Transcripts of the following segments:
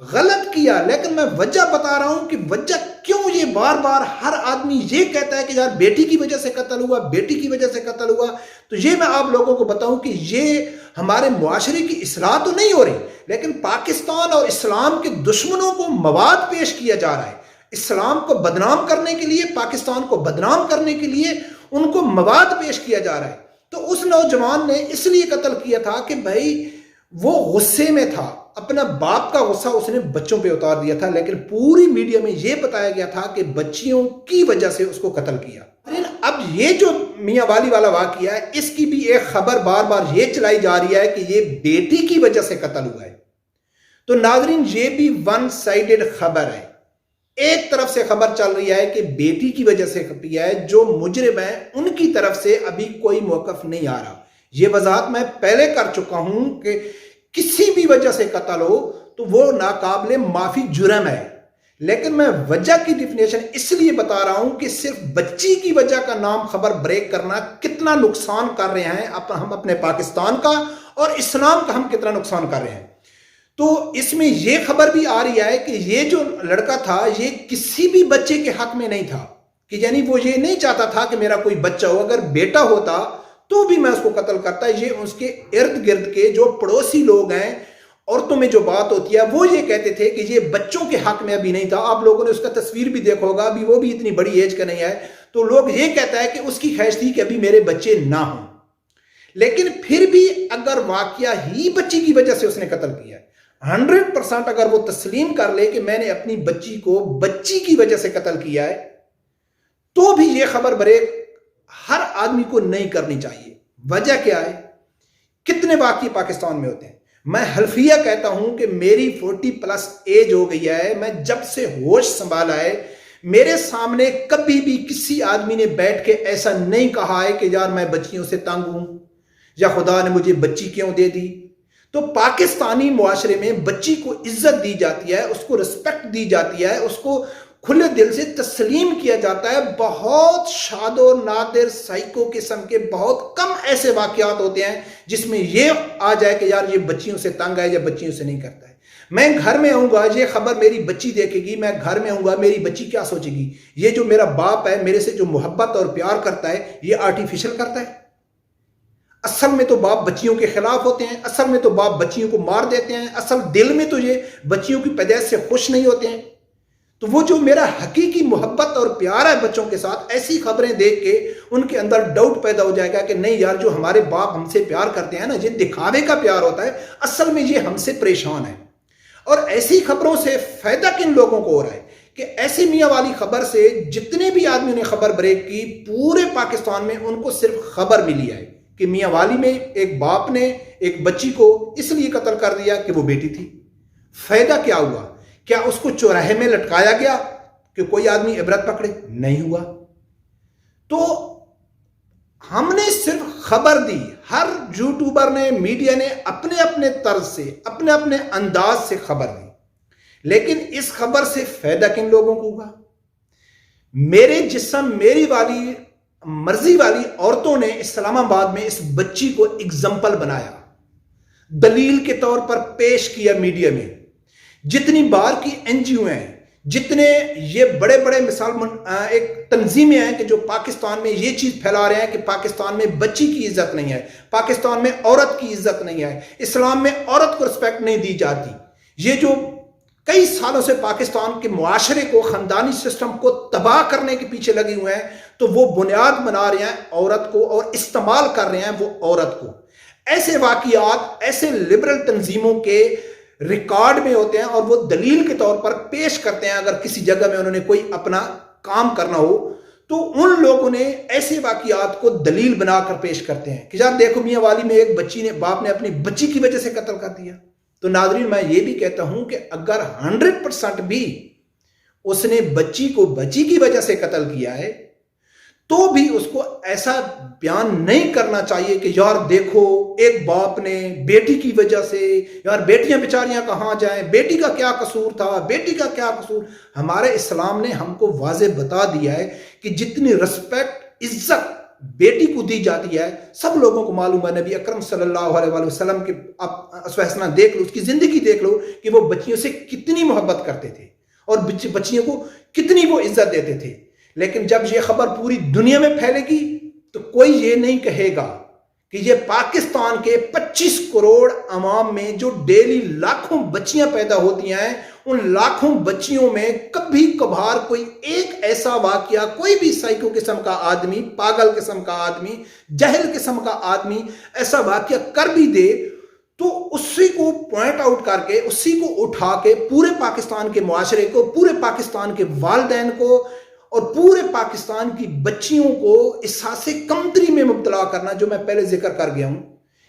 غلط کیا، لیکن میں وجہ بتا رہا ہوں کہ وجہ کیوں یہ بار بار ہر آدمی یہ کہتا ہے کہ یار بیٹی کی وجہ سے قتل ہوا، بیٹی کی وجہ سے قتل ہوا. تو یہ میں آپ لوگوں کو بتاؤں کہ یہ ہمارے معاشرے کی اصلاح تو نہیں ہو رہی، لیکن پاکستان اور اسلام کے دشمنوں کو مواد پیش کیا جا رہا ہے. اسلام کو بدنام کرنے کے لیے، پاکستان کو بدنام کرنے کے لیے ان کو مواد پیش کیا جا رہا ہے. تو اس نوجوان نے اس لیے قتل کیا تھا کہ بھائی وہ غصے میں تھا، اپنا باپ کا غصہ اس نے بچوں پہ اتار دیا تھا، لیکن پوری میڈیا میں یہ بتایا گیا تھا کہ بچیوں کی وجہ سے اس کو قتل کیا. اب یہ جو میاں والی والا واقعہ ہے، اس کی بھی ایک خبر بار بار یہ چلائی جا رہی ہے کہ یہ بیٹی کی وجہ سے قتل ہوا ہے. تو ناظرین یہ بھی ون سائیڈڈ خبر ہے، ایک طرف سے خبر چل رہی ہے کہ بیٹی کی وجہ سے کیا ہے. جو مجرم ہیں ان کی طرف سے ابھی کوئی موقف نہیں آ رہا. یہ وضاحت میں پہلے کر چکا ہوں کہ کسی بھی وجہ سے قتل ہو تو وہ ناقابل معافی جرم ہے، لیکن میں وجہ کی ڈیفینیشن اس لیے بتا رہا ہوں کہ صرف بچی کی وجہ کا نام خبر بریک کرنا کتنا نقصان کر رہے ہیں ہم اپنے پاکستان کا، اور اسلام کا ہم کتنا نقصان کر رہے ہیں. تو اس میں یہ خبر بھی آ رہی ہے کہ یہ جو لڑکا تھا یہ کسی بھی بچے کے حق میں نہیں تھا، کہ یعنی وہ یہ نہیں چاہتا تھا کہ میرا کوئی بچہ ہو، اگر بیٹا ہوتا تو بھی میں اس کو قتل کرتا. یہ اس کے ارد گرد کے جو پڑوسی لوگ ہیں، عورتوں میں جو بات ہوتی ہے، وہ یہ کہتے تھے کہ یہ بچوں کے حق میں ابھی نہیں تھا. آپ لوگوں نے اس کا تصویر بھی دیکھا ہوگا، ابھی وہ بھی اتنی بڑی ایج کا نہیں ہے. تو لوگ یہ کہتا ہے کہ اس کی خواہش تھی کہ ابھی میرے بچے نہ ہوں. لیکن پھر بھی اگر واقعہ ہی بچی کی وجہ سے اس نے قتل کیا ہے، 100% اگر وہ تسلیم کر لے کہ میں نے اپنی بچی کو بچی کی وجہ سے قتل کیا ہے، تو بھی یہ خبر بریک ہر آدمی کو نہیں کرنی چاہیے. وجہ کیا ہے؟ کتنے واقعے پاکستان میں ہوتے ہیں. میں حلفیہ کہتا ہوں کہ میری 40+ ایج ہو گئی ہے. میں جب سے ہوش سنبھالا ہے، میرے سامنے کبھی بھی کسی آدمی نے بیٹھ کے ایسا نہیں کہا ہے کہ یار میں بچیوں سے تنگ ہوں یا خدا نے مجھے بچی کیوں دے دی. تو پاکستانی معاشرے میں بچی کو عزت دی جاتی ہے، اس کو رسپیکٹ دی جاتی ہے، اس کو کھلے دل سے تسلیم کیا جاتا ہے. بہت شاد و نادر سائیکو قسم کے بہت کم ایسے واقعات ہوتے ہیں جس میں یہ آ جائے کہ یار یہ بچیوں سے تنگ ہے یا بچیوں سے نہیں کرتا ہے. میں گھر میں آؤں گا، یہ خبر میری بچی دیکھے گی، میں گھر میں آؤں گا، میری بچی کیا سوچے گی؟ یہ جو میرا باپ ہے میرے سے جو محبت اور پیار کرتا ہے، یہ آرٹیفیشل کرتا ہے. اصل میں تو باپ بچیوں کے خلاف ہوتے ہیں، اصل میں تو باپ بچیوں کو مار دیتے ہیں، اصل دل میں تو یہ بچیوں کی پیدائش سے خوش نہیں ہوتے ہیں. تو وہ جو میرا حقیقی محبت اور پیار ہے بچوں کے ساتھ، ایسی خبریں دیکھ کے ان کے اندر ڈاؤٹ پیدا ہو جائے گا کہ نہیں یار جو ہمارے باپ ہم سے پیار کرتے ہیں نا، یہ دکھاوے کا پیار ہوتا ہے، اصل میں یہ ہم سے پریشان ہے. اور ایسی خبروں سے فائدہ کن لوگوں کو ہو رہا ہے کہ ایسی میاں والی خبر سے جتنے بھی آدمی نے خبر بریک کی پورے پاکستان میں، ان کو صرف خبر ملی ہے کہ میاں والی میں ایک باپ نے ایک بچی کو اس لیے قتل کر دیا کہ وہ بیٹی تھی. فائدہ کیا ہوا؟ کیا اس کو چوراہے میں لٹکایا گیا کہ کوئی آدمی عبرت پکڑے؟ نہیں ہوا. تو ہم نے صرف خبر دی، ہر یوٹیوبر نے، میڈیا نے اپنے اپنے طرز سے، اپنے اپنے انداز سے خبر دی، لیکن اس خبر سے فائدہ کن لوگوں کو ہوگا؟ میرے جسم میری والی مرضی والی عورتوں نے اسلام آباد میں اس بچی کو اگزامپل بنایا، دلیل کے طور پر پیش کیا میڈیا میں. جتنی بار کی این جی او ہیں، جتنے یہ بڑے بڑے ایک تنظیمیں ہیں کہ جو پاکستان میں یہ چیز پھیلا رہے ہیں کہ پاکستان میں بچی کی عزت نہیں ہے، پاکستان میں عورت کی عزت نہیں ہے، اسلام میں عورت کو رسپیکٹ نہیں دی جاتی، یہ جو کئی سالوں سے پاکستان کے معاشرے کو، خاندانی سسٹم کو تباہ کرنے کے پیچھے لگے ہوئے ہیں، تو وہ بنیاد بنا رہے ہیں عورت کو اور استعمال کر رہے ہیں وہ عورت کو. ایسے واقعات ایسے لبرل تنظیموں کے ریکارڈ میں ہوتے ہیں اور وہ دلیل کے طور پر پیش کرتے ہیں. اگر کسی جگہ میں انہوں نے کوئی اپنا کام کرنا ہو تو ان لوگوں نے ایسے واقعات کو دلیل بنا کر پیش کرتے ہیں کہ یار دیکھو میاں والی میں ایک بچی نے، باپ نے اپنی بچی کی وجہ سے قتل کر دیا. تو ناظرین میں یہ بھی کہتا ہوں کہ اگر 100% بھی اس نے بچی کو بچی کی وجہ سے قتل کیا ہے تو بھی اس کو ایسا بیان نہیں کرنا چاہیے کہ یار دیکھو ایک باپ نے بیٹی کی وجہ سے، یار بیٹیاں بیچاریاں کہاں جائیں، بیٹی کا کیا قصور تھا، بیٹی کا کیا قصور. ہمارے اسلام نے ہم کو واضح بتا دیا ہے کہ جتنی رسپیکٹ، عزت بیٹی کو دی جاتی ہے. سب لوگوں کو معلوم ہے نبی اکرم صلی اللہ علیہ وسلم کے آپ اسوہ دیکھ لو, اس کی زندگی دیکھ لو کہ وہ بچیوں سے کتنی محبت کرتے تھے اور بچیوں کو کتنی وہ عزت دیتے تھے. لیکن جب یہ خبر پوری دنیا میں پھیلے گی تو کوئی یہ نہیں کہے گا کہ یہ پاکستان کے 25 کروڑ عوام میں جو ڈیلی لاکھوں بچیاں پیدا ہوتی ہیں, ان لاکھوں بچیوں میں کبھی کبھار کوئی ایک ایسا واقعہ, کوئی بھی سائیکو قسم کا آدمی, پاگل قسم کا آدمی, جہل قسم کا آدمی ایسا واقعہ کر بھی دے تو اسی کو پوائنٹ آؤٹ کر کے, اسی کو اٹھا کے پورے پاکستان کے معاشرے کو, پورے پاکستان کے والدین کو اور پورے پاکستان کی بچیوں کو احساس کمتری میں مبتلا کرنا, جو میں پہلے ذکر کر گیا ہوں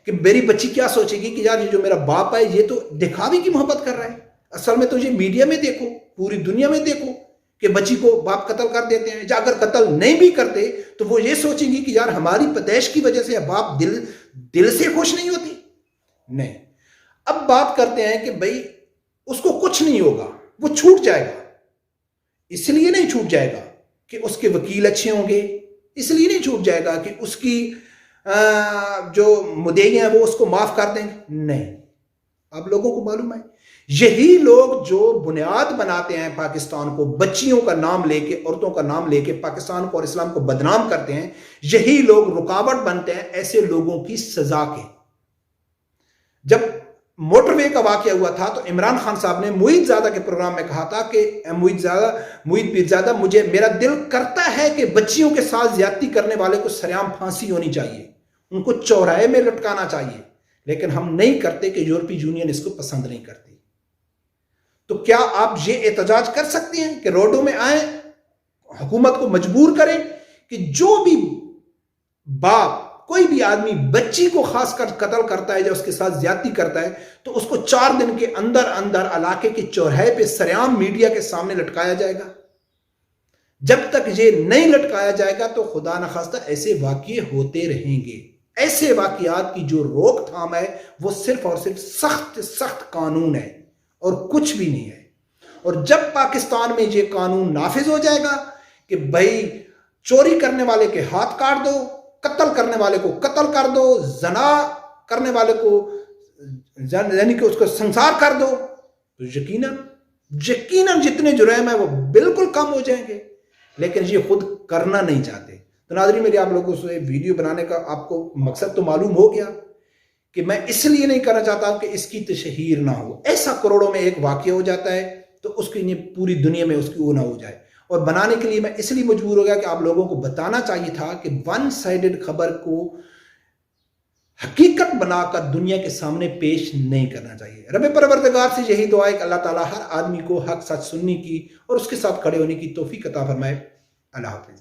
کہ میری بچی کیا سوچے گی کہ یار یہ جو میرا باپ ہے یہ تو دکھاوے کی محبت کر رہا ہے. اصل میں تو یہ میڈیا میں دیکھو, پوری دنیا میں دیکھو کہ بچی کو باپ قتل کر دیتے ہیں, یا اگر قتل نہیں بھی کرتے تو وہ یہ سوچیں گی کہ یار ہماری پیدائش کی وجہ سے باپ دل سے خوش نہیں ہوتی. نہیں, اب بات کرتے ہیں کہ بھئی اس کو کچھ نہیں ہوگا, وہ چھوٹ جائے گا. اس لیے نہیں چھوٹ جائے گا کہ اس کے وکیل اچھے ہوں گے, اس لیے نہیں چھوٹ جائے گا کہ اس کی جو مدعی ہیں وہ اس کو معاف کر دیں گے. نہیں, آپ لوگوں کو معلوم ہے یہی لوگ جو بنیاد بناتے ہیں پاکستان کو, بچیوں کا نام لے کے, عورتوں کا نام لے کے پاکستان کو اور اسلام کو بدنام کرتے ہیں, یہی لوگ رکاوٹ بنتے ہیں ایسے لوگوں کی سزا کے. جب موٹر وے کا واقعہ ہوا تھا تو عمران خان صاحب نے معید زادہ کے پروگرام میں کہا تھا کہ معید پیرزادہ میرا دل کرتا ہے کہ بچیوں کے ساتھ زیادتی کرنے والے کو سریعام پھانسی ہونی چاہیے, ان کو چوراہے میں لٹکانا چاہیے, لیکن ہم نہیں کرتے کہ یورپی یونین اس کو پسند نہیں کرتی. تو کیا آپ یہ احتجاج کر سکتے ہیں کہ روڈوں میں آئیں, حکومت کو مجبور کریں کہ جو بھی باپ, کوئی بھی آدمی بچی کو خاص کر قتل کرتا ہے یا اس کے ساتھ زیادتی کرتا ہے تو اس کو 4 دن کے اندر علاقے کے چوراہے پہ سریعام میڈیا کے سامنے لٹکایا جائے گا. جب تک یہ نہیں لٹکایا جائے گا تو خدا نخواستہ ایسے واقعے ہوتے رہیں گے. ایسے واقعات کی جو روک تھام ہے وہ صرف اور صرف سخت قانون ہے اور کچھ بھی نہیں ہے. اور جب پاکستان میں یہ قانون نافذ ہو جائے گا کہ بھائی چوری کرنے والے کے ہاتھ کاٹ دو, قتل کرنے والے کو قتل کر دو, زنا کرنے والے کو یعنی کہ اس کو سنسار کر دو, تو یقیناً جتنے جرائم ہیں وہ بالکل کم ہو جائیں گے. لیکن یہ خود کرنا نہیں چاہتے. تو ناظرین میری آپ لوگوں سے ویڈیو بنانے کا آپ کو مقصد تو معلوم ہو گیا کہ میں اس لیے نہیں کرنا چاہتا کہ اس کی تشہیر نہ ہو. ایسا کروڑوں میں ایک واقعہ ہو جاتا ہے تو اس کی پوری دنیا میں اس کی وہ نہ ہو جائے. اور بنانے کے لیے میں اس لیے مجبور ہو گیا کہ آپ لوگوں کو بتانا چاہیے تھا کہ ون سائیڈڈ خبر کو حقیقت بنا کر دنیا کے سامنے پیش نہیں کرنا چاہیے. رب پروردگار سے یہی دعا ہے کہ اللہ تعالیٰ ہر آدمی کو حق سچ سننے کی اور اس کے ساتھ کھڑے ہونے کی توفیق عطا فرمائے. اللہ حافظ.